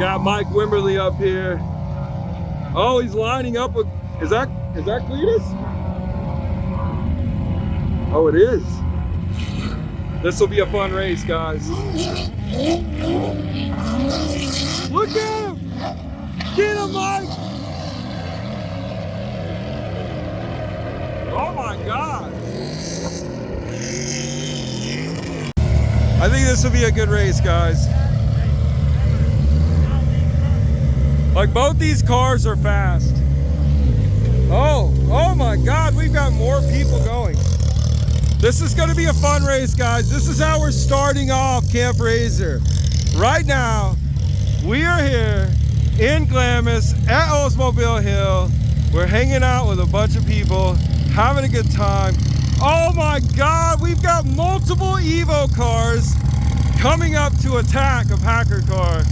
got Mike Wimberly up here. Oh, he's lining up with, is that Cleetus? Oh, it is. This will be a fun race, guys. Look at him! Get him, Mike! Oh my God! I think this will be a good race, guys. Like, both these cars are fast. Oh my God, we've got more people going. This is gonna be a fun race, guys. This is how we're starting off Camp RZR. Right now, we are here in Glamis at Oldsmobile Hill. We're hanging out with a bunch of people, having a good time. Oh my God, we've got multiple Evo cars coming up to attack a Packer car.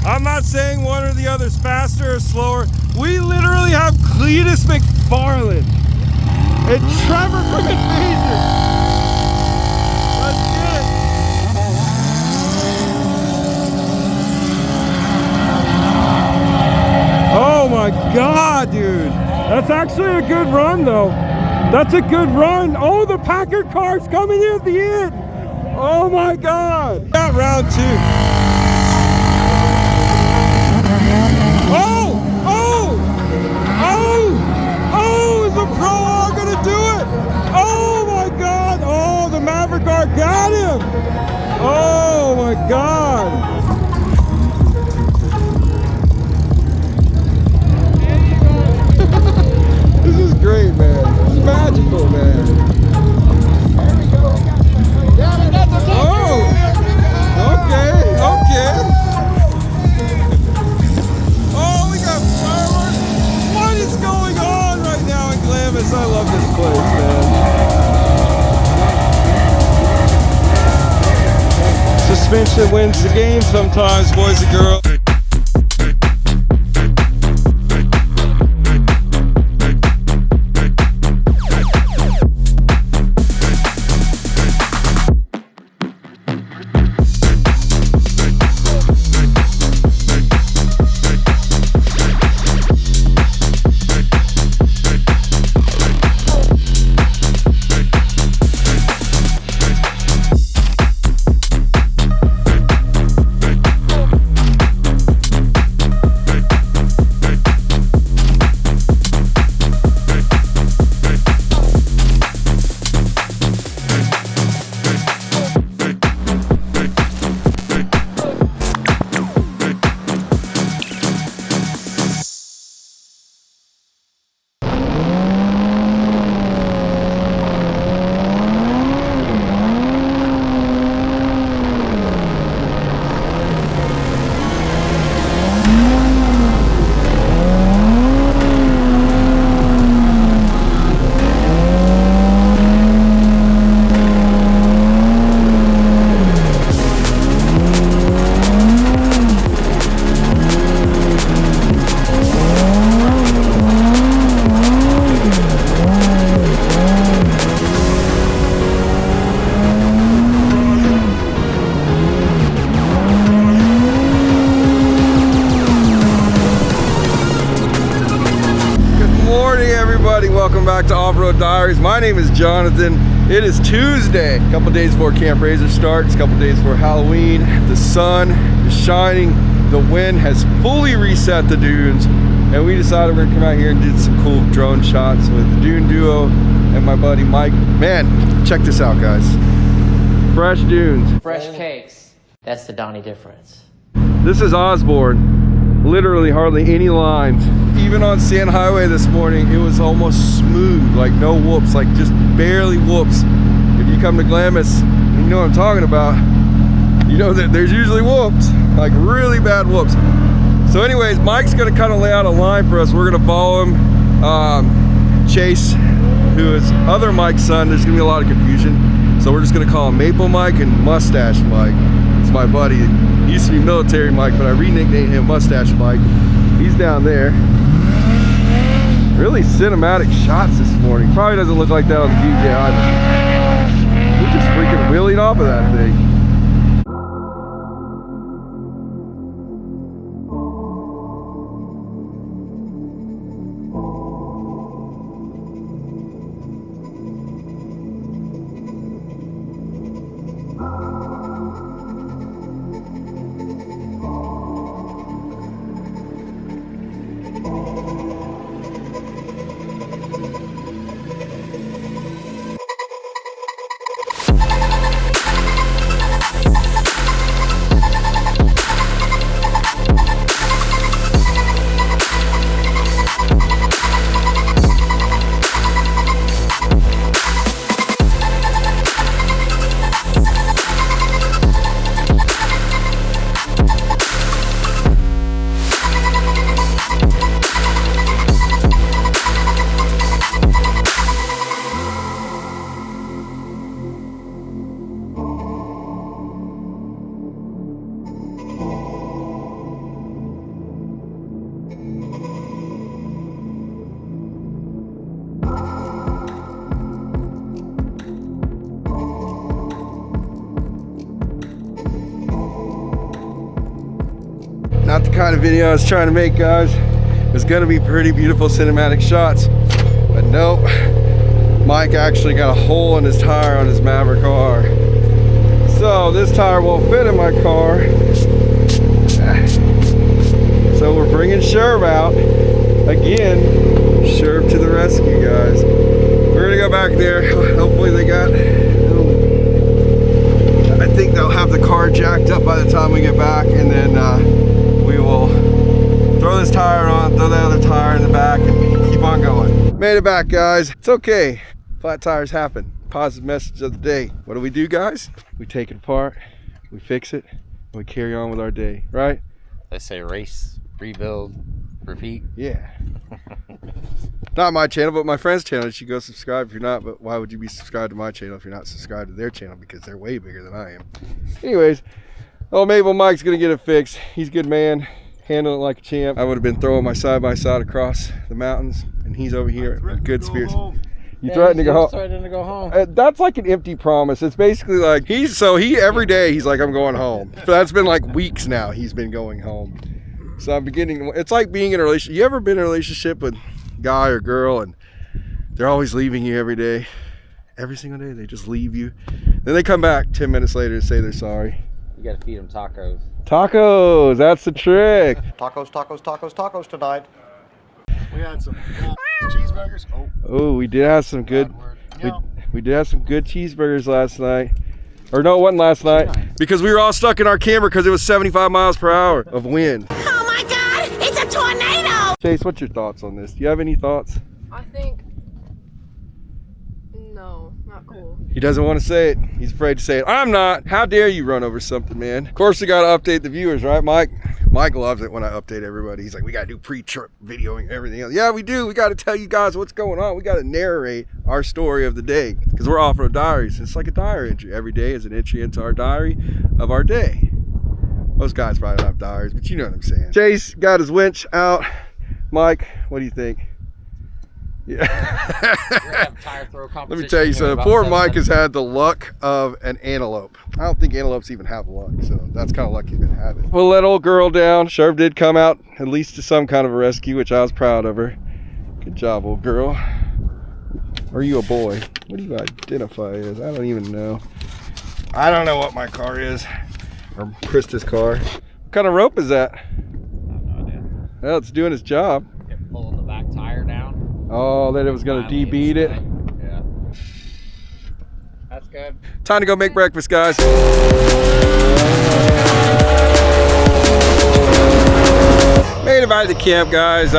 I'm not saying one or the other's faster or slower. We literally have CLEETUS MCFARLAND and Trevor from Invasion. Let's get it. Oh my God, dude. That's actually a good run though. That's a good run. Oh, the Packer car's coming in at the end. Oh my God. Got round two. Is the Pro R gonna do it? Oh my God! Oh, the Maverick R got him! Oh my God! This is great, man. This is magical, man. Oh! Okay. Oh, we got fireworks. What is going on right now in Glamis? I love this place, man. Suspension wins the game sometimes, boys and girls. Welcome back to Off-Road Diaries. My name is Jonathan. It is Tuesday, a couple days before Camp RZR starts, a couple days before Halloween. The sun is shining, the wind has fully reset the dunes, and we decided we're gonna come out here and do some cool drone shots with the Dune duo and my buddy Mike. Man, check this out, guys. Fresh dunes. Fresh cakes. That's the Donnie difference. This is Osborne. Literally hardly any lines. Even on Sand Highway this morning, it was almost smooth, like no whoops, like just barely whoops. If you come to Glamis, you know what I'm talking about, you know that there's usually whoops, like really bad whoops. So anyways, Mike's gonna kind of lay out a line for us. We're gonna follow him. Chase, who is other Mike's son, there's gonna be a lot of confusion. So we're just gonna call him Maple Mike and Mustache Mike. It's my buddy. He used to be Military Mike, but I re-nicknamed him Mustache Mike. He's down there. Really cinematic shots this morning. Probably doesn't look like that on the DJ either. We're just freaking wheeling off of that thing. Not the kind of video I was trying to make, guys. It was gonna be pretty beautiful cinematic shots, but nope. Mike actually got a hole in his tire on his Maverick R. So this tire won't fit in my car. So we're bringing Sherv out. Again, Sherv to the rescue, guys. We're gonna go back there. Hopefully they got, I think they'll have the car jacked up by the time we get back, and then we will throw this tire on, throw that other tire in the back, and keep on going. Made it back, guys. It's okay. Flat tires happen. Positive message of the day. What do we do, guys? We take it apart, we fix it, and we carry on with our day, right? They say race, rebuild, repeat. Yeah. Not my channel, but my friend's channel. You should go subscribe if you're not, but why would you be subscribed to my channel if you're not subscribed to their channel? Because they're way bigger than I am. Anyways, oh, Mabel Mike's gonna get it fixed. He's a good man, handling it like a champ. I would have been throwing my side-by-side across the mountains, and he's over here in good spirits. You threatened to go home. Threatening to go home. That's like an empty promise. It's basically like he every day he's like, I'm going home. That's been like weeks now. He's been going home. So I'm beginning. It's like being in a relationship. You ever been in a relationship with a guy or girl and they're always leaving you every day, every single day? They just leave you. Then they come back 10 minutes later to say they're sorry. You gotta feed them tacos. Tacos. That's the trick. Tacos, tacos, tacos, tacos tonight. We had some cheeseburgers. Oh, we did have some good. We did have some good cheeseburgers last night. Or no, it wasn't last night because we were all stuck in our camper because it was 75 miles per hour of wind. Oh my God! It's a tornado! Chase, what's your thoughts on this? Do you have any thoughts? I think no, not cool. He doesn't want to say it. He's afraid to say it. I'm not. How dare you run over something, man? Of course, we got to update the viewers, right, Mike? Mike loves it when I update everybody. He's like, we got to do pre-trip videoing and everything else. Yeah, we do. We got to tell you guys what's going on. We got to narrate our story of the day because we're Offroad Diaries. It's like a diary entry. Every day is an entry into our diary of our day. Most guys probably don't have diaries, but you know what I'm saying. Chase got his winch out. Mike, what do you think? Yeah. We're gonna have a tire throw competition. Let me tell you something. Poor Mike has had the luck of an antelope. I don't think antelopes even have luck, so that's kind of lucky he's been having. We'll let old girl down. Sherv did come out at least to some kind of a rescue, which I was proud of her. Good job, old girl. Or are you a boy? What do you identify as? I don't even know. I don't know what my car is. Or Krista's car. What kind of rope is that? I have no idea. Well, it's doing its job. Kept pulling the back tire down. Oh, that it was going to debeat it. Yeah. That's good. Time to go make breakfast, guys. Made it back to camp, guys.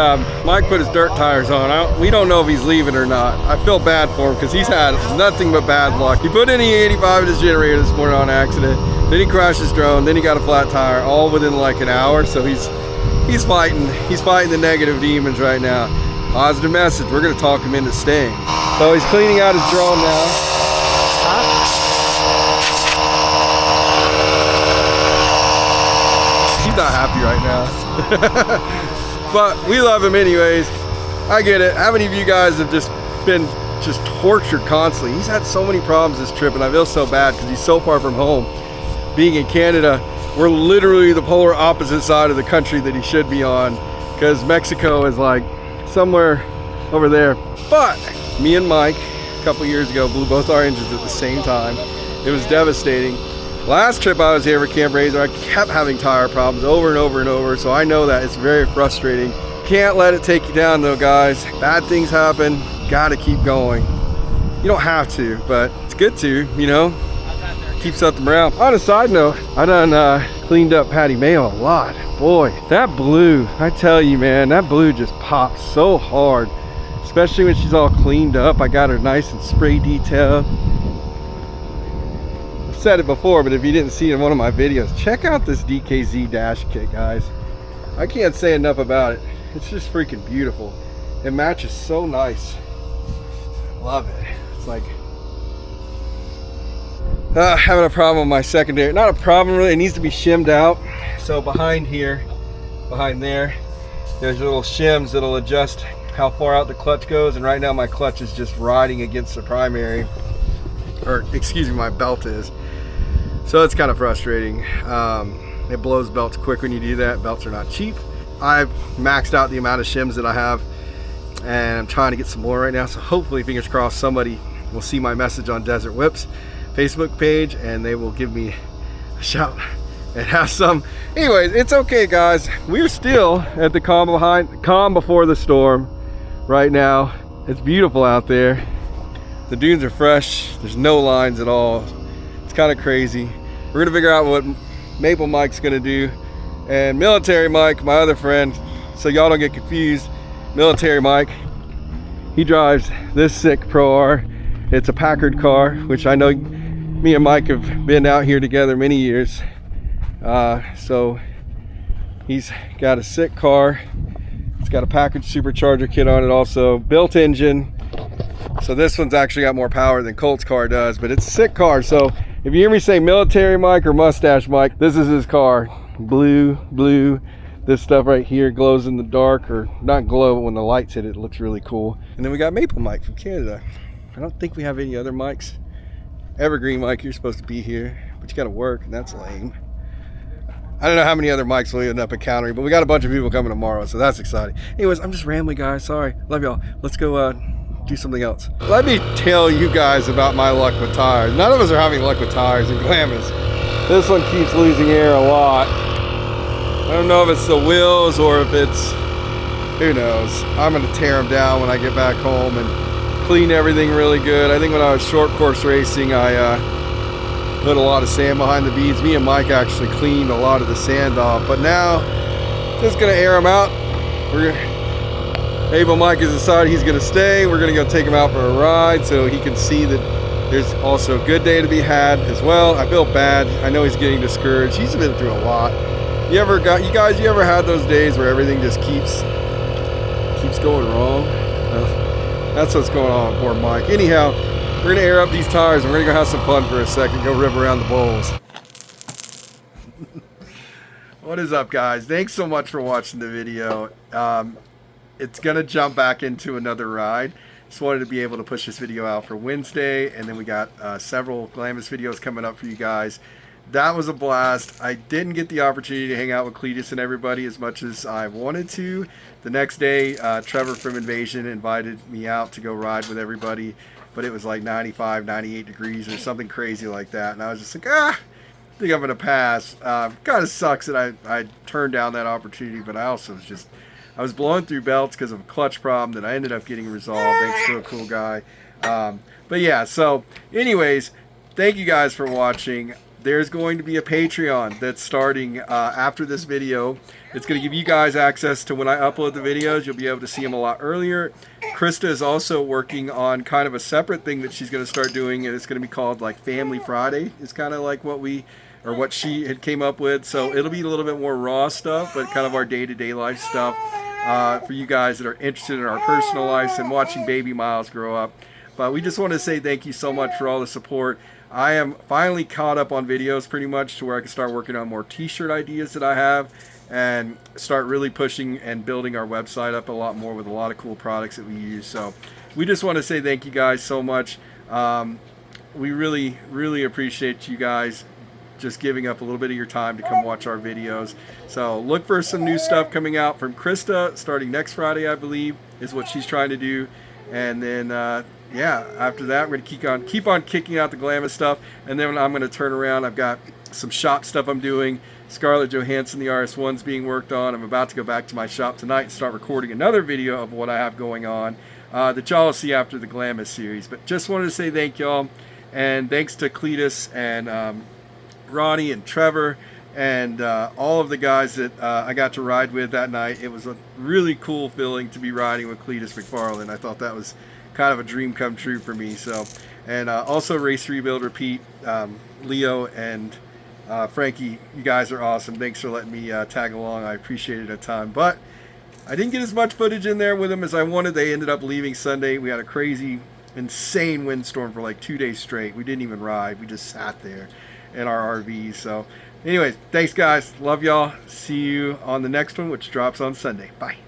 Mike put his dirt tires on. We don't know if he's leaving or not. I feel bad for him because he's had nothing but bad luck. He put in E85 in his generator this morning on accident. Then he crashed his drone. Then he got a flat tire, all within like an hour. So he's fighting the negative demons right now. Positive message. We're gonna talk him into staying. So he's cleaning out his drone now. He's not happy right now. But we love him anyways. I get it. How many of you guys have just been tortured constantly? He's had so many problems this trip, and I feel so bad because he's so far from home. Being in Canada, we're literally the polar opposite side of the country that he should be on, because Mexico is like somewhere over there. But me and Mike a couple years ago blew both our engines at the same time. It was devastating. Last trip I was here for Camp RZR, I kept having tire problems over and over and over, so I know that it's very frustrating. Can't let it take you down though, guys. Bad things happen, gotta keep going. You don't have to, but it's good to, you know, keep something around. On a side note, I done cleaned up Patty Mayo a lot. Boy, that blue, I tell you, man, that blue just pops so hard, especially when she's all cleaned up. I got her nice and spray detailed. I've said it before, but if you didn't see it in one of my videos, check out this DKZ dash kit, guys. I can't say enough about it. It's just freaking beautiful. It matches so nice. Love it. It's like having a problem with my secondary. Not a problem really, it needs to be shimmed out. So behind here, behind there, there's little shims that'll adjust how far out the clutch goes, and right now my clutch is just riding against the primary, or excuse me, my belt is. So it's kind of frustrating. It blows belts quick when you do that. Belts are not cheap. I've maxed out the amount of shims that I have, and I'm trying to get some more right now. So hopefully, fingers crossed, somebody will see my message on Desert Whips Facebook page and they will give me a shout and have some. Anyways, it's okay, guys. We're still at the calm before the storm right now. It's beautiful out there. The dunes are fresh. There's no lines at all. It's kind of crazy. We're gonna figure out what Maple Mike's gonna do. And Military Mike, my other friend, so y'all don't get confused, Military Mike, he drives this sick Pro R. It's a Packard car, which I know me and Mike have been out here together many years. So he's got a sick car. It's got a Packard supercharger kit on it also, built engine. So this one's actually got more power than Colt's car does, but it's a sick car. So if you hear me say Military Mike or Mustache Mike, this is his car. Blue. This stuff right here glows in the dark, or not glow, but when the lights hit it, it looks really cool. And then we got Maple Mike from Canada. I don't think we have any other mics. Evergreen Mike, you're supposed to be here, but you gotta work, and that's lame. I don't know how many other mics we'll end up encountering, but we got a bunch of people coming tomorrow, so that's exciting. Anyways, I'm just rambling, guys. Sorry. Love y'all. Let's go do something else. Let me tell you guys about my luck with tires. None of us are having luck with tires in Glamis. This one keeps losing air a lot. I don't know if it's the wheels or if it's, who knows. I'm gonna tear them down when I get back home and clean everything really good. I think when I was short course racing, I put a lot of sand behind the beads. Me and Mike actually cleaned a lot of the sand off, but now just gonna air them out. Maple Mike has decided he's gonna stay. We're gonna go take him out for a ride so he can see that there's also a good day to be had as well. I feel bad. I know he's getting discouraged. He's been through a lot. You ever had those days where everything just keeps going wrong? That's what's going on with poor Mike. Anyhow, we're gonna air up these tires and we're gonna go have some fun for a second, go rip around the bowls. What is up, guys? Thanks so much for watching the video. It's gonna jump back into another ride. Just wanted to be able to push this video out for Wednesday, and then we got several Glamis videos coming up for you guys. That was a blast. I didn't get the opportunity to hang out with Cleetus and everybody as much as I wanted to. The next day, Trevor from Invasion invited me out to go ride with everybody, but it was like 95, 98 degrees or something crazy like that, and I was just like, I think I'm gonna pass. Kind of sucks that I turned down that opportunity, but I also I was blowing through belts because of a clutch problem that I ended up getting resolved thanks to a cool guy. But yeah, so anyways, thank you guys for watching. There's going to be a Patreon that's starting after this video. It's going to give you guys access to when I upload the videos. You'll be able to see them a lot earlier. Krista is also working on kind of a separate thing that she's going to start doing, and it's going to be called like Family Friday. It's kind of like what she had came up with. So it'll be a little bit more raw stuff, but kind of our day-to-day life stuff for you guys that are interested in our personal lives and watching baby Miles grow up. But we just want to say thank you so much for all the support. I am finally caught up on videos pretty much to where I can start working on more t-shirt ideas that I have and start really pushing and building our website up a lot more with a lot of cool products that we use. So we just want to say thank you guys so much. We really appreciate you guys just giving up a little bit of your time to come watch our videos. So look for some new stuff coming out from Krista starting next Friday, I believe, is what she's trying to do. And then yeah, after that we're gonna keep on kicking out the Glamis stuff, and then I'm gonna turn around. I've got some shop stuff I'm doing. Scarlett Johansson, the RS1's being worked on. I'm about to go back to my shop tonight and start recording another video of what I have going on that y'all will see after the Glamis series. But just wanted to say thank y'all, and thanks to Cleetus and Ronnie and Trevor and all of the guys that I got to ride with that night. It was a really cool feeling to be riding with CLEETUS MCFARLAND. I thought that was kind of a dream come true for me. So, and also Race Rebuild Repeat, Leo and Frankie, you guys are awesome. Thanks for letting me tag along. I appreciate it a ton. But I didn't get as much footage in there with them as I wanted. They ended up leaving Sunday. We had a crazy, insane windstorm for like 2 days straight. We didn't even ride. We just sat there in our RVs. So anyways, thanks guys. Love y'all. See you on the next one, which drops on Sunday. Bye.